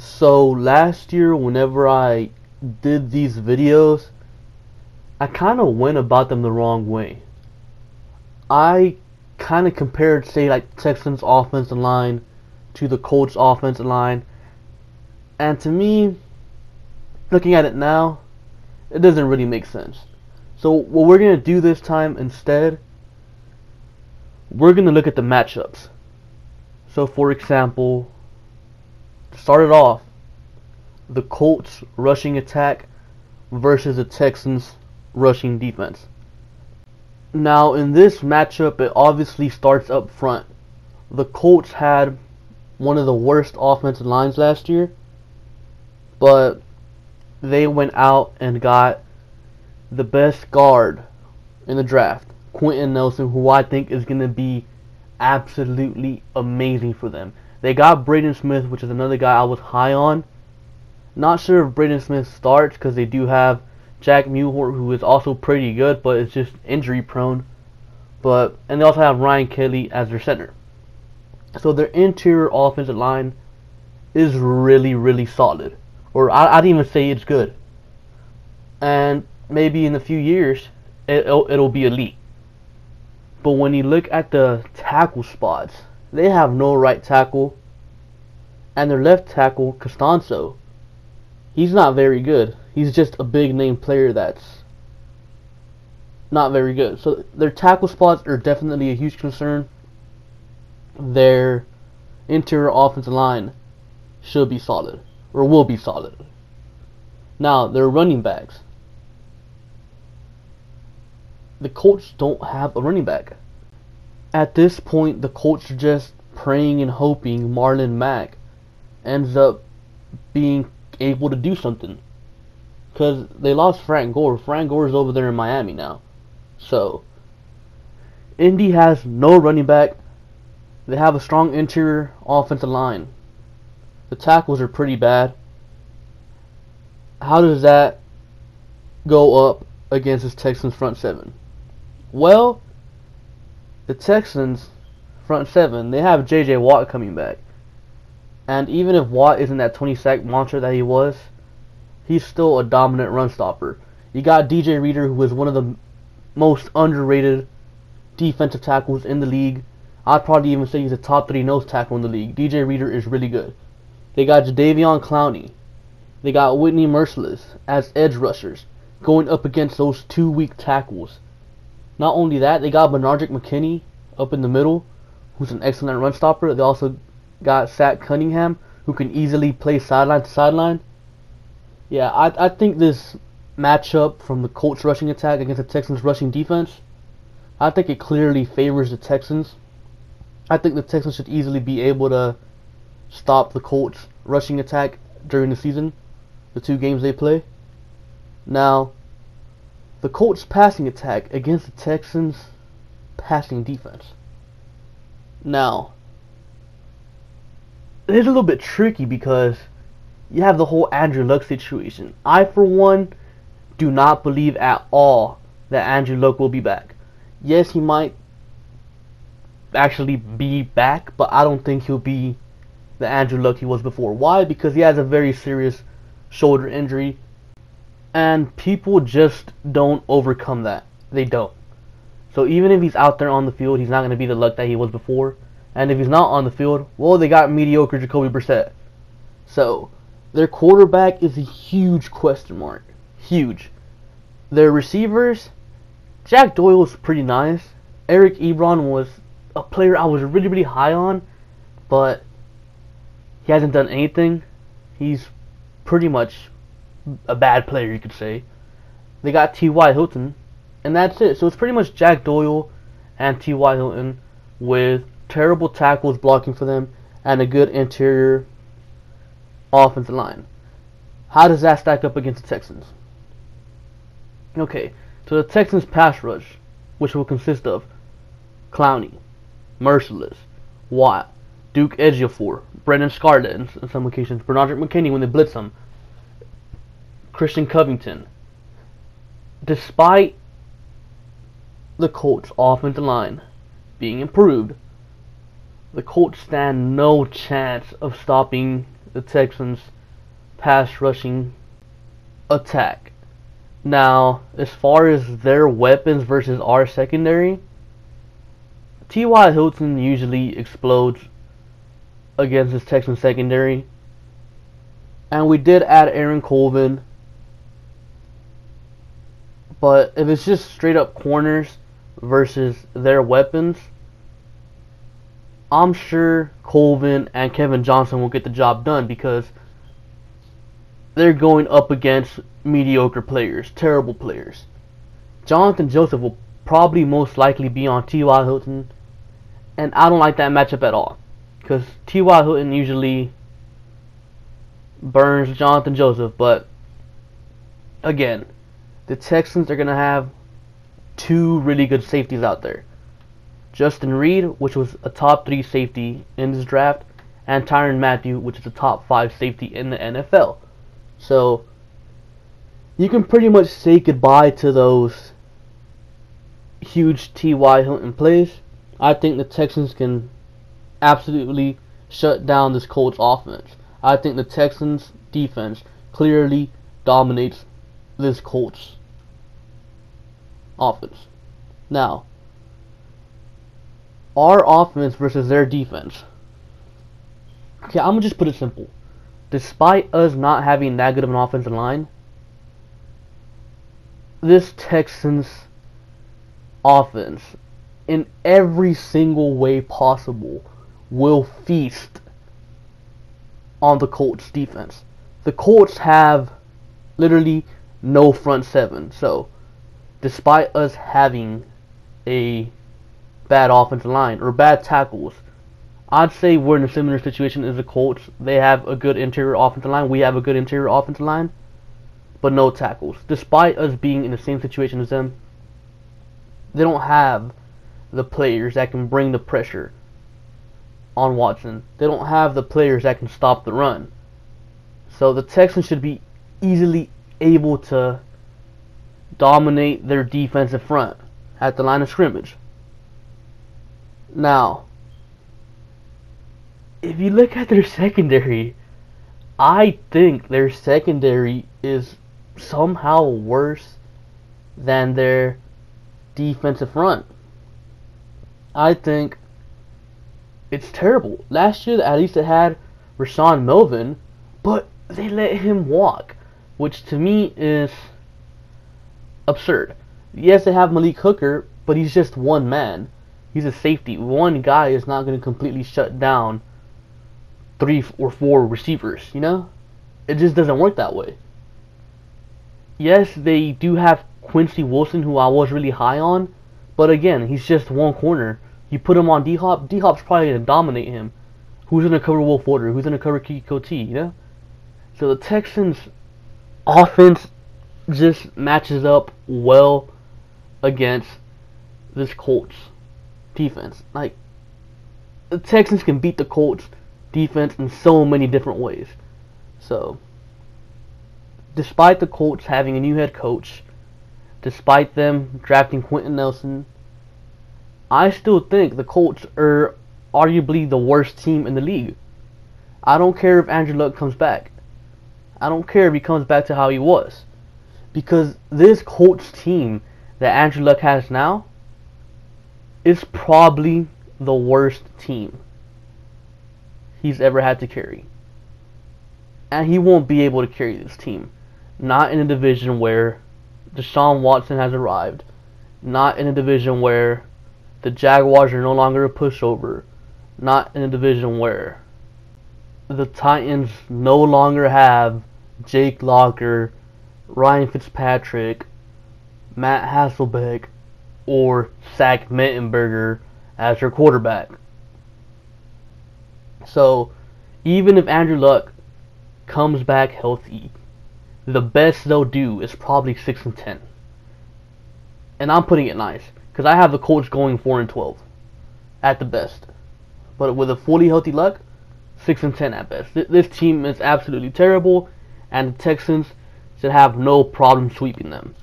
So last year, whenever I did these videos, I kind of went about them the wrong way. I kind of compared, say, like Texans offensive line to the Colts offensive line, and to me, looking at it now, it doesn't really make sense. So what we're gonna do this time instead, we're gonna look at the matchups. So for example, to start it off, the Colts rushing attack versus the Texans rushing defense. Now in this matchup, it obviously starts up front. The Colts had one of the worst offensive lines last year, but they went out and got the best guard in the draft, Quentin Nelson, who I think is going to be absolutely amazing for them. They got Braden Smith, which is another guy I was high on. Not sure if Braden Smith starts because they do have Jack Muhort, who is also pretty good, but is just injury prone. And they also have Ryan Kelly as their center. So their interior offensive line is really, really solid. Or I'd even say it's good. And maybe in a few years, it'll be elite. But when you look at the tackle spots, they have no right tackle. And their left tackle, Costanzo, he's not very good. He's just a big name player that's not very good. So their tackle spots are definitely a huge concern. Their interior offensive line should be solid, or will be solid. Now, their running backs. The Colts don't have a running back. At this point, the Colts are just praying and hoping Marlon Mack ends up being able to do something. Because they lost Frank Gore. Frank Gore is over there in Miami now. So, Indy has no running back. They have a strong interior offensive line. The tackles are pretty bad. How does that go up against this Texans front seven? Well, the Texans front seven, they have J.J. Watt coming back. And even if Watt isn't that 20-sack monster that he was, he's still a dominant run stopper. You got DJ Reader, who is one of the most underrated defensive tackles in the league. I'd probably even say he's a top 3 nose tackle in the league. DJ Reader is really good. They got Jadeveon Clowney. They got Whitney Merciless as edge rushers, going up against those 2 weak tackles. Not only that, they got Benardrick McKinney up in the middle, who's an excellent run stopper. They also got Zach Cunningham, who can easily play sideline to sideline. Yeah, I think this matchup from the Colts rushing attack against the Texans rushing defense, I think it clearly favors the Texans. I think the Texans should easily be able to stop the Colts rushing attack during the season, the 2 games they play. Now, the Colts passing attack against the Texans passing defense. Now, it's a little bit tricky because you have the whole Andrew Luck situation. I, for one, do not believe at all that Andrew Luck will be back. Yes, he might actually be back, but I don't think he'll be the Andrew Luck he was before. Why? Because he has a very serious shoulder injury, and people just don't overcome that. They don't. So even if he's out there on the field, he's not going to be the Luck that he was before. And if he's not on the field, well, they got mediocre Jacoby Brissett. So their quarterback is a huge question mark. Huge. Their receivers, Jack Doyle's pretty nice. Eric Ebron was a player I was really, really high on, but he hasn't done anything. He's pretty much a bad player, you could say. They got T.Y. Hilton, and that's it. So it's pretty much Jack Doyle and T.Y. Hilton with terrible tackles blocking for them and a good interior offensive line. How does that stack up against the Texans? Okay, so the Texans pass rush, which will consist of Clowney, Merciless, Watt, Duke Ejiofor, Brendan Scarlett in some occasions, Benardrick McKinney when they blitz him, Christian Covington. Despite the Colts' offensive line being improved, the Colts stand no chance of stopping the Texans' pass rushing attack. Now, as far as their weapons versus our secondary, T.Y. Hilton usually explodes against this Texans secondary. And we did add Aaron Colvin. But if it's just straight up corners versus their weapons, I'm sure Colvin and Kevin Johnson will get the job done because they're going up against mediocre players, terrible players. Jonathan Joseph will probably most likely be on T.Y. Hilton, and I don't like that matchup at all because T.Y. Hilton usually burns Jonathan Joseph, but again, the Texans are going to have two really good safeties out there. Justin Reed, which was a top 3 safety in this draft, and Tyrann Mathieu, which is a top 5 safety in the NFL. So, you can pretty much say goodbye to those huge T.Y. Hilton plays. I think the Texans can absolutely shut down this Colts offense. I think the Texans defense clearly dominates this Colts offense. Now, our offense versus their defense. Okay, I'm going to just put it simple. Despite us not having that good of an offensive line, this Texans offense, in every single way possible, will feast on the Colts defense. The Colts have literally no front seven, so despite us having a bad offensive line or bad tackles, I'd say we're in a similar situation as the Colts. They have a good interior offensive line. We have a good interior offensive line, but no tackles. Despite us being in the same situation as them, they don't have the players that can bring the pressure on Watson. They don't have the players that can stop the run. So the Texans should be easily able to dominate their defensive front at the line of scrimmage. Now, if you look at their secondary, I think their secondary is somehow worse than their defensive front. I think it's terrible. Last year, at least it had Rashawn Melvin, but they let him walk, which to me is absurd. Yes, they have Malik Hooker, but he's just one man. He's a safety. One guy is not going to completely shut down 3 or 4 receivers, you know? It just doesn't work that way. Yes, they do have Quincy Wilson, who I was really high on, but again, he's just one corner. You put him on D-Hop, D-Hop's probably going to dominate him. Who's going to cover Will Fuller? Who's going to cover Kiki Coty, you know? So the Texans' offense just matches up well against this Colts defense. Like, the Texans can beat the Colts defense in so many different ways. So, despite the Colts having a new head coach, despite them drafting Quentin Nelson, I still think the Colts are arguably the worst team in the league. I don't care if Andrew Luck comes back. I don't care if he comes back to how he was. Because this Colts team that Andrew Luck has now is probably the worst team he's ever had to carry. And he won't be able to carry this team. Not in a division where Deshaun Watson has arrived. Not in a division where the Jaguars are no longer a pushover. Not in a division where the Titans no longer have Jake Locker, Ryan Fitzpatrick, Matt Hasselbeck, or Zach Mettenberger as their quarterback. So, even if Andrew Luck comes back healthy, the best they'll do is probably 6-10. And I'm putting it nice, because I have the Colts going 4-12 at the best. But with a fully healthy Luck, 6-10 at best. This team is absolutely terrible, and the Texans should have no problem sweeping them.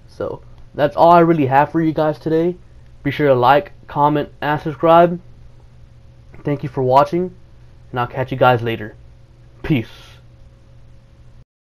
So, that's all I really have for you guys today. Be sure to like, comment, and subscribe. Thank you for watching, and I'll catch you guys later. Peace.